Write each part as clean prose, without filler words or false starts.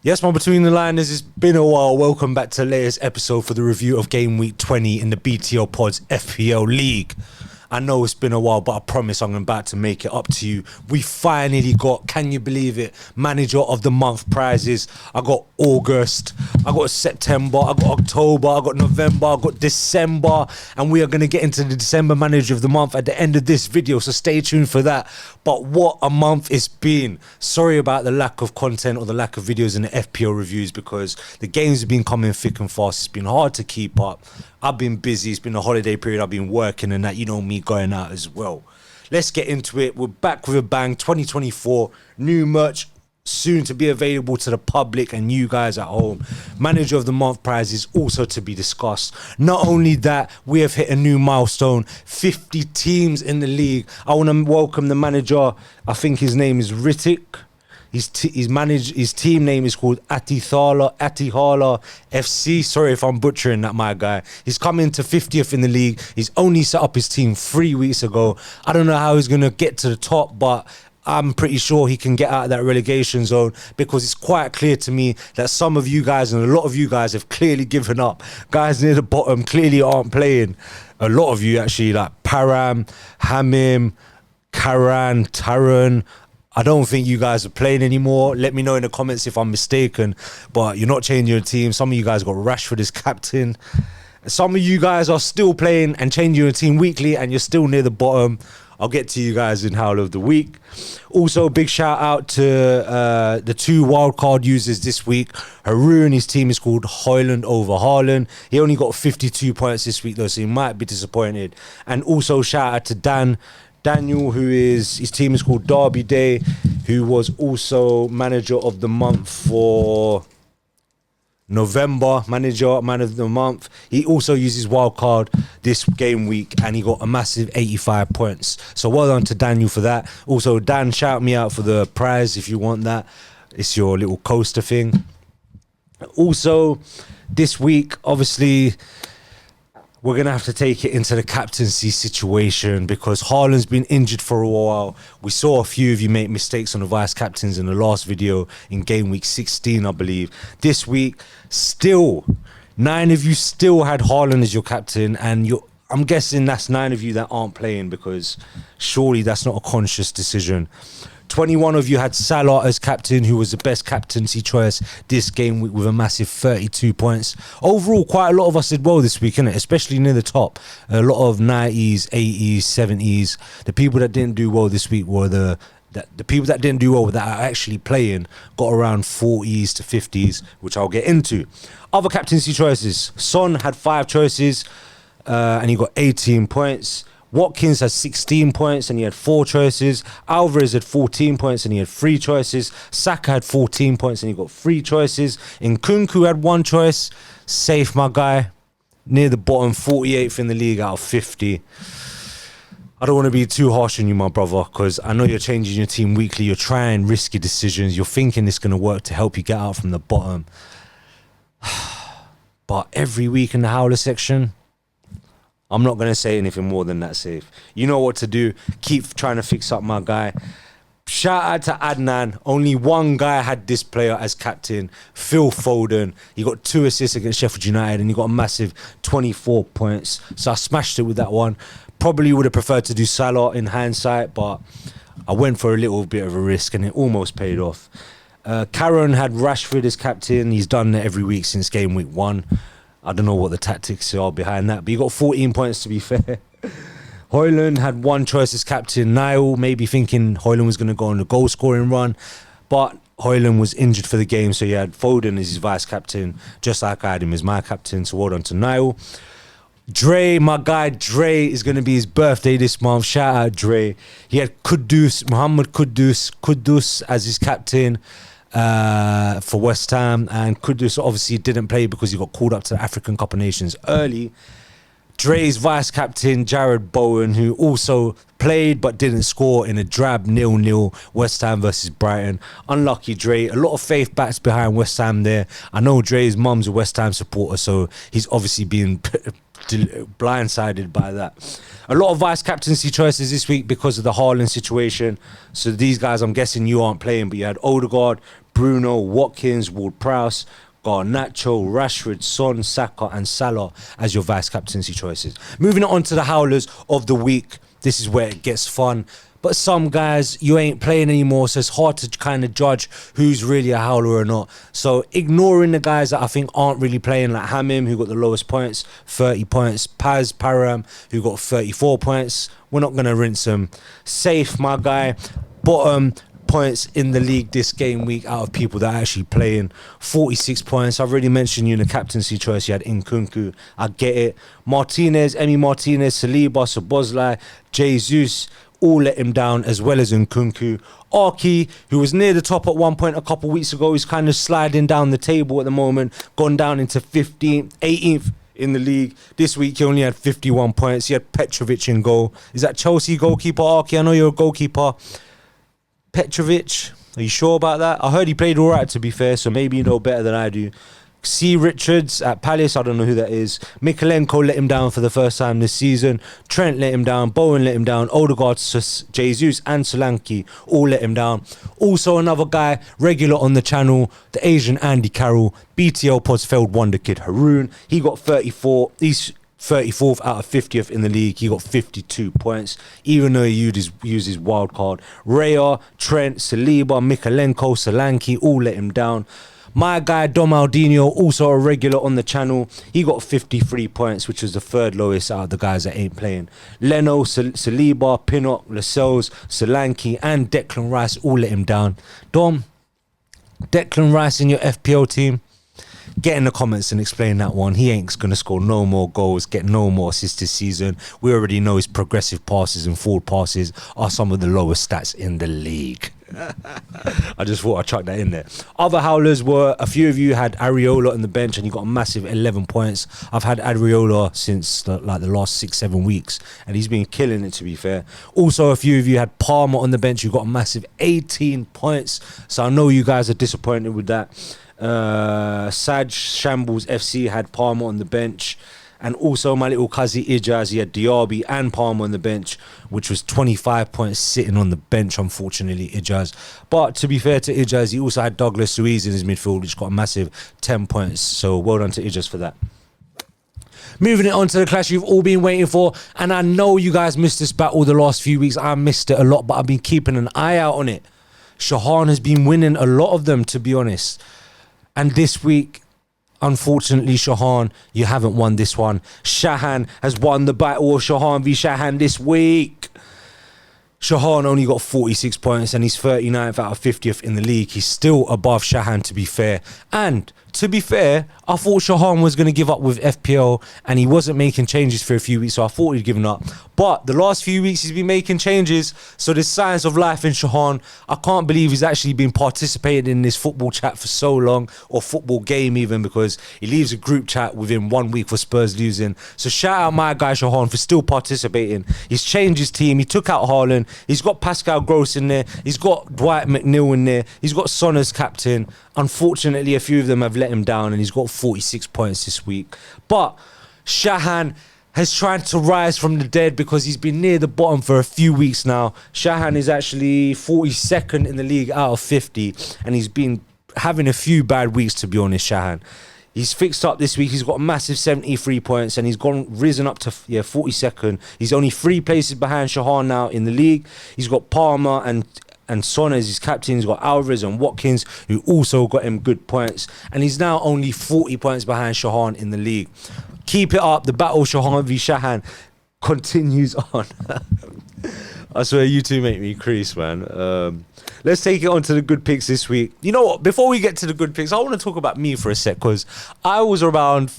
Yes, man, between the liners, it's been a while. Welcome back to the latest episode for the review of Game Week 20 in the btlpods FPL League. I know it's been a while, but I promise I'm about to make it up to you. We finally got, can you believe it, Manager of the Month prizes. I got August, I got September, I got October, I got November, I got December, and we are going to get into the December Manager of the Month at the end of this video, so stay tuned for that. But what a month it's been. Sorry about the lack of content or the lack of videos in the FPL reviews because the games have been coming thick and fast. It's been hard to keep up. I've been busy. It's been a holiday period. I've been working and that. You know me going out as well. Let's get into it. We're back with a bang. 2024. New merch soon to be available to the public and you guys at home. Manager of the Month prize is also to be discussed. Not only that, we have hit a new milestone. 50 teams in the league. I want to welcome the manager. I think his name is Ritik. His team name is called Atihala FC. Sorry if I'm butchering that, my guy. He's coming to 50th in the league. He's only set up his team 3 weeks ago. I don't know how he's going to get to the top, but I'm pretty sure he can get out of that relegation zone because it's quite clear to me that some of you guys and a lot of you guys have clearly given up. Guys near the bottom clearly aren't playing. A lot of you actually, like Param, Hamim, Karan, Taran. I don't think you guys are playing anymore. Let me know in the comments if I'm mistaken, but you're not changing your team. Some of you guys got Rashford as captain. Some of you guys are still playing and changing your team weekly and you're still near the bottom. I'll get to you guys in Howler of the Week. Also, big shout out to the 2 wildcard users this week. Haroon, his team is called Haaland over Haaland. He only got 52 points this week though, so he might be disappointed. And also shout out to Daniel, who is, his team is called Derby Day, who was also Manager of the Month for November, Man of the Month. He also uses wildcard this game week and he got a massive 85 points. So well done to Daniel for that. Also, Dan, shout me out for the prize if you want that. It's your little coaster thing. Also, this week, obviously, we're going to have to take it into the captaincy situation because Haaland's been injured for a while. We saw a few of you make mistakes on the vice captains in the last video in game week 16, I believe. This week, still, 9 of you still had Haaland as your captain, and I'm guessing that's 9 of you that aren't playing because surely that's not a conscious decision. 21 of you had Salah as captain, who was the best captaincy choice this game week with a massive 32 points. Overall, quite a lot of us did well this week, innit? Especially near the top. A lot of 90s, 80s, 70s. The people that didn't do well this week were the people that didn't do well that are actually playing got around 40s to 50s, which I'll get into. Other captaincy choices. Son had 5 choices and he got 18 points. Watkins has 16 points and he had 4 choices. Alvarez had 14 points and he had 3 choices. Saka had 14 points and he got 3 choices. Nkunku had 1 choice. Safe, my guy. Near the bottom, 48th in the league out of 50. I don't want to be too harsh on you, my brother, because I know you're changing your team weekly. You're trying risky decisions. You're thinking it's going to work to help you get out from the bottom. But every week in the Howler section, I'm not going to say anything more than that, safe. You know what to do. Keep trying to fix up my guy. Shout out to Adnan. Only one guy had this player as captain, Phil Foden. He got 2 assists against Sheffield United and he got a massive 24 points. So I smashed it with that one. Probably would have preferred to do Salah in hindsight, but I went for a little bit of a risk and it almost paid off. Karen had Rashford as captain. He's done it every week since game week 1. I don't know what the tactics are behind that, but he got 14 points to be fair. Haaland had 1 choice as captain. Niall maybe thinking Haaland was going to go on a goal scoring run, but Haaland was injured for the game, so he had Foden as his vice captain, just like I had him as my captain, so well done to Niall. Dre, my guy Dre, is going to be his birthday this month. Shout out Dre. He had Mohamed Kudus as his captain for West Ham, and Kudus obviously didn't play because he got called up to the African Cup of Nations early. Dre's vice captain Jared Bowen, who also played but didn't score in a drab 0-0 West Ham versus Brighton. Unlucky Dre. A lot of faith backs behind West Ham there. I know Dre's mum's a West Ham supporter, so he's obviously being blindsided by that. A lot of vice captaincy choices this week because of the Haaland situation. So these guys, I'm guessing you aren't playing, but you had Odegaard, Bruno, Watkins, Ward-Prowse, Garnacho, Rashford, Son, Saka and Salah as your vice captaincy choices. Moving on to the howlers of the week. This is where it gets fun. But some guys, you ain't playing anymore, so it's hard to kind of judge who's really a howler or not. So ignoring the guys that I think aren't really playing, like Hamim, who got the lowest points, 30 points. Paz Param, who got 34 points. We're not going to rinse him. Safe, my guy. Bottom points in the league this game week out of people that are actually playing. 46 points. I've already mentioned you in the captaincy choice. You had Nkunku. I get it. Martinez, Emi Martinez, Saliba, Szoboszlai, Jesus, all let him down, as well as Nkunku. Arki, who was near the top at one point a couple weeks ago, he's kind of sliding down the table at the moment, gone down into 15th, 18th in the league. This week he only had 51 points. He had Petrovic in goal. Is that Chelsea goalkeeper, Arki? I know you're a goalkeeper. Petrovic, are you sure about that? I heard he played all right, to be fair, so maybe you know better than I do. C. Richards at Palace, I don't know who that is. Mikalenko let him down for the first time this season. Trent let him down. Bowen let him down. Odegaard, Jesus and Solanke all let him down. Also another guy, regular on the channel, the Asian Andy Carroll. btlpods failed wonder kid Haroon. He got 34. He's 34th out of 50th in the league. He got 52 points, even though he used his wild card. Raya, Trent, Saliba, Mikalenko, Solanke all let him down. My guy Dom Aldinho, also a regular on the channel, he got 53 points, which was the third lowest out of the guys that ain't playing. Leno, Saliba, Pinnock, Lascelles, Solanke and Declan Rice all let him down. Dom, Declan Rice in your FPL team, get in the comments and explain that one. He ain't going to score no more goals, get no more assists this season. We already know his progressive passes and forward passes are some of the lowest stats in the league. I just thought I'd chuck that in there. Other howlers were, a few of you had Areola on the bench and he got a massive 11 points. I've had Areola since the last 6-7 weeks and he's been killing it, to be fair. Also, a few of you had Palmer on the bench who got a massive 18 points. So I know you guys are disappointed with that. Saj Shambles FC had Palmer on the bench. And also my little Kazi Ijaz, he had Diaby and Palmer on the bench, which was 25 points sitting on the bench, unfortunately, Ijaz. But to be fair to Ijaz, he also had Douglas Luiz in his midfield, which got a massive 10 points. So well done to Ijaz for that. Moving it on to the clash you've all been waiting for. And I know you guys missed this battle the last few weeks. I missed it a lot, but I've been keeping an eye out on it. Shahan has been winning a lot of them, to be honest. And this week, unfortunately, Shahan, you haven't won this one. Shahan has won the battle of Shahan v Shahan this week. Shahan only got 46 points and he's 39th out of 50th in the league. He's still above Shahan, to be fair. And to be fair, I thought Shahan was going to give up with FPL and he wasn't making changes for a few weeks, so I thought he'd given up. But the last few weeks he's been making changes, so there's signs of life in Shahan. I can't believe he's actually been participating in this football chat for so long, or football game even, because he leaves a group chat within 1 week for Spurs losing. So shout out my guy Shahan for still participating. He's changed his team. He took out Haaland. He's got Pascal Gross in there. He's got Dwight McNeil in there. He's got Son as captain. Unfortunately, a few of them have let him down and he's got 46 points this week. But Shahan has tried to rise from the dead because he's been near the bottom for a few weeks now. Shahan is actually 42nd in the league out of 50 and he's been having a few bad weeks, to be honest, Shahan. He's fixed up this week. He's got a massive 73 points and he's risen up to 42nd. He's only 3 places behind Shahan now in the league. He's got Palmer and Son as his captain. He's got Alvarez and Watkins, who also got him good points. And he's now only 40 points behind Shahan in the league. Keep it up. The battle Shahan v Shahan continues on. I swear, you two make me crease, man. Let's take it on to the good picks this week. You know what? Before we get to the good picks, I want to talk about me for a sec, because I was around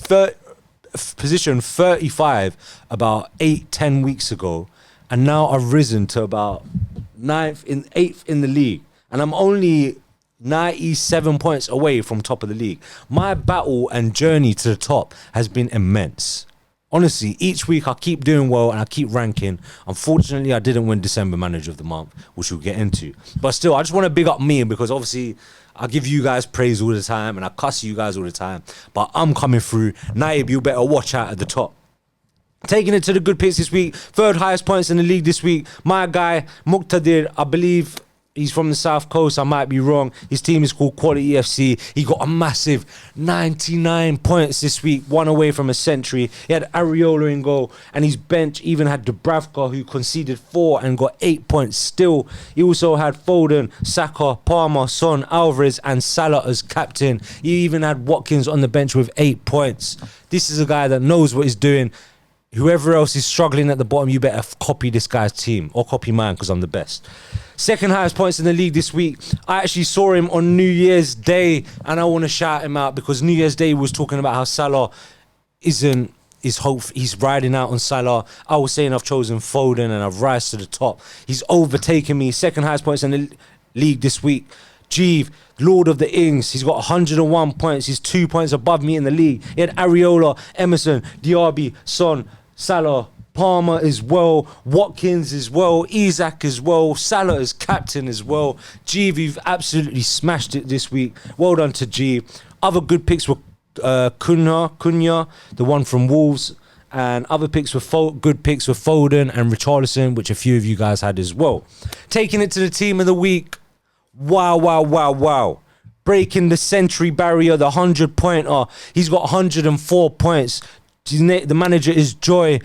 position 35 about 8-10 weeks ago. And now I've risen to about 8th in the league. And I'm only 97 points away from top of the league. My battle and journey to the top has been immense. Honestly, each week I keep doing well and I keep ranking. Unfortunately, I didn't win December Manager of the Month, which we'll get into. But still, I just want to big up me, because obviously I give you guys praise all the time and I cuss you guys all the time. But I'm coming through. Naib, you better watch out at the top. Taking it to the good picks this week. 3rd highest points in the league this week. My guy, Muqtadir, I believe He's from the South Coast. I might be wrong. His team is called Quality FC. He got a massive 99 points this week, one away from a century. He had Areola in goal, and his bench even had Dubravka, who conceded 4 and got 8 points still. He also had Foden, Saka, Palmer, Son, Alvarez, and Salah as captain. He even had Watkins on the bench with 8 points. This is a guy that knows what he's doing. Whoever else is struggling at the bottom, you better copy this guy's team, or copy mine, because I'm the best. Second highest points in the league this week. I actually saw him on New Year's Day, and I want to shout him out because New Year's Day was talking about how Salah isn't his hope. He's riding out on Salah. I was saying I've chosen Foden and I've rise to the top. He's overtaken me. Second highest points in the league this week. Jeeve, Lord of the Ings, he's got 101 points. He's 2 points above me in the league. He had Areola, Emerson, Diaby, Son, Salah, Palmer as well, Watkins as well, Isak as well, Salah as captain as well. Jeeve, you've absolutely smashed it this week. Well done to Jeeve. Other good picks were Cunha, the one from Wolves, and other picks were good picks were Foden and Richarlison, which a few of you guys had as well. Taking it to the team of the week. Wow. Breaking the century barrier, the 100-pointer. He's got 104 points. The manager is Joy.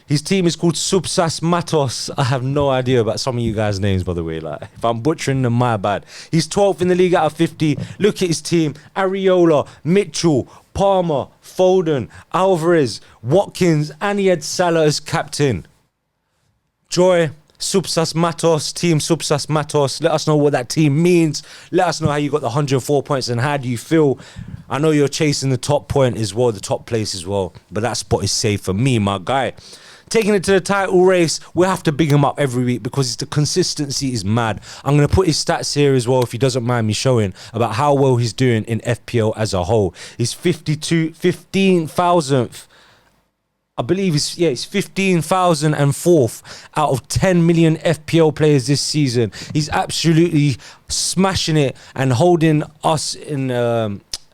His team is called Subsas Matos. I have no idea about some of you guys' names, by the way. Like, if I'm butchering them, my bad. He's 12th in the league out of 50. Look at his team. Areola, Mitchell, Palmer, Foden, Alvarez, Watkins, and he had Salah as captain. Joy, Subsas Matos, team Subsas Matos. Let us know what that team means. Let us know how you got the 104 points and how do you feel. I know you're chasing the top point as well, the top place as well, but that spot is safe for me, my guy. Taking it to the title race, we'll have to big him up every week because the consistency is mad. I'm going to put his stats here as well, if he doesn't mind me showing, about how well he's doing in FPL as a whole. He's 15,000th. I believe he's 15,004th out of 10 million FPL players this season. He's absolutely smashing it and holding us in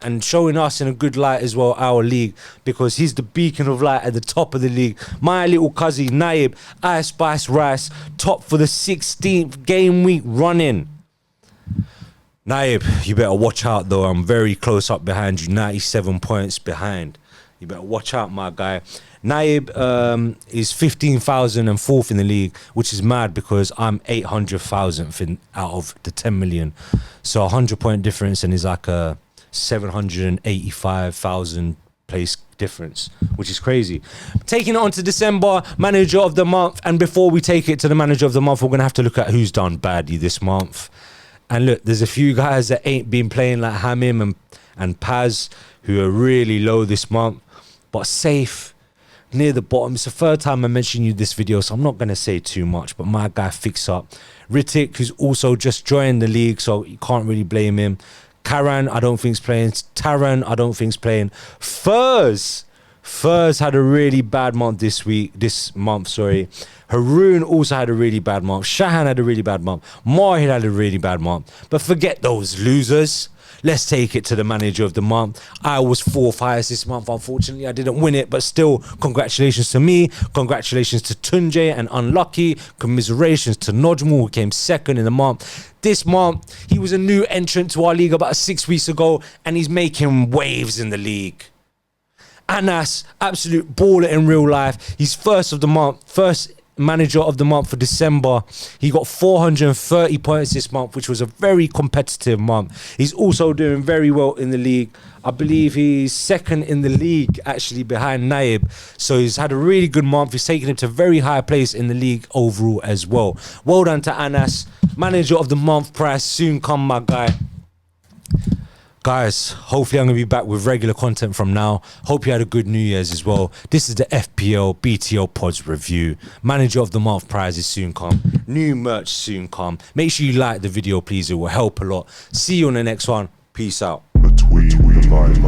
and showing us in a good light as well, our league, because he's the beacon of light at the top of the league. My little cousin Naib, Ice Spice Rice, top for the 16th game week running. Naib, you better watch out though. I'm very close up behind you, 97 points behind. You better watch out, my guy. Naib is 15,004th in the league, which is mad because I'm 800,000th out of the 10 million. So 100-point difference, and is like a 785,000 place difference, which is crazy. Taking it on to December, manager of the month. And before we take it to the manager of the month, we're going to have to look at who's done badly this month. And look, there's a few guys that ain't been playing, like Hamim and Paz, who are really low this month, but safe near the bottom. It's the third time I mentioned you this video, so I'm not going to say too much, but my guy Fix Up. Ritik, who's also just joined the league, so you can't really blame him. Karan, I don't think he's playing. Taran, I don't think he's playing. Furs had a really bad month this month. Haroon also had a really bad month. Shahan had a really bad month. Mahid had a really bad month. But forget those losers. Let's take it to the manager of the month. I was 4th highest this month. Unfortunately, I didn't win it, but still, congratulations to me. Congratulations to Tunje and Unlucky. Commiserations to Nojmal, who came 2nd in the month. This month, he was a new entrant to our league about 6 weeks ago, and he's making waves in the league. Anas, absolute baller in real life. He's first manager of the month for December. He got 430 points this month, which was a very competitive month. He's also doing very well in the league. I believe he's 2nd in the league, actually, behind Naib. So he's had a really good month. He's taken him to a very high place in the league overall as well. Well done to Anas. Manager of the month prize soon come, my guy. Guys, hopefully I'm going to be back with regular content from now. Hope you had a good New Year's as well. This is the FPL BTL Pods review. Manager of the Month prizes soon come. New merch soon come. Make sure you like the video, please. It will help a lot. See you on the next one. Peace out. Between the lines.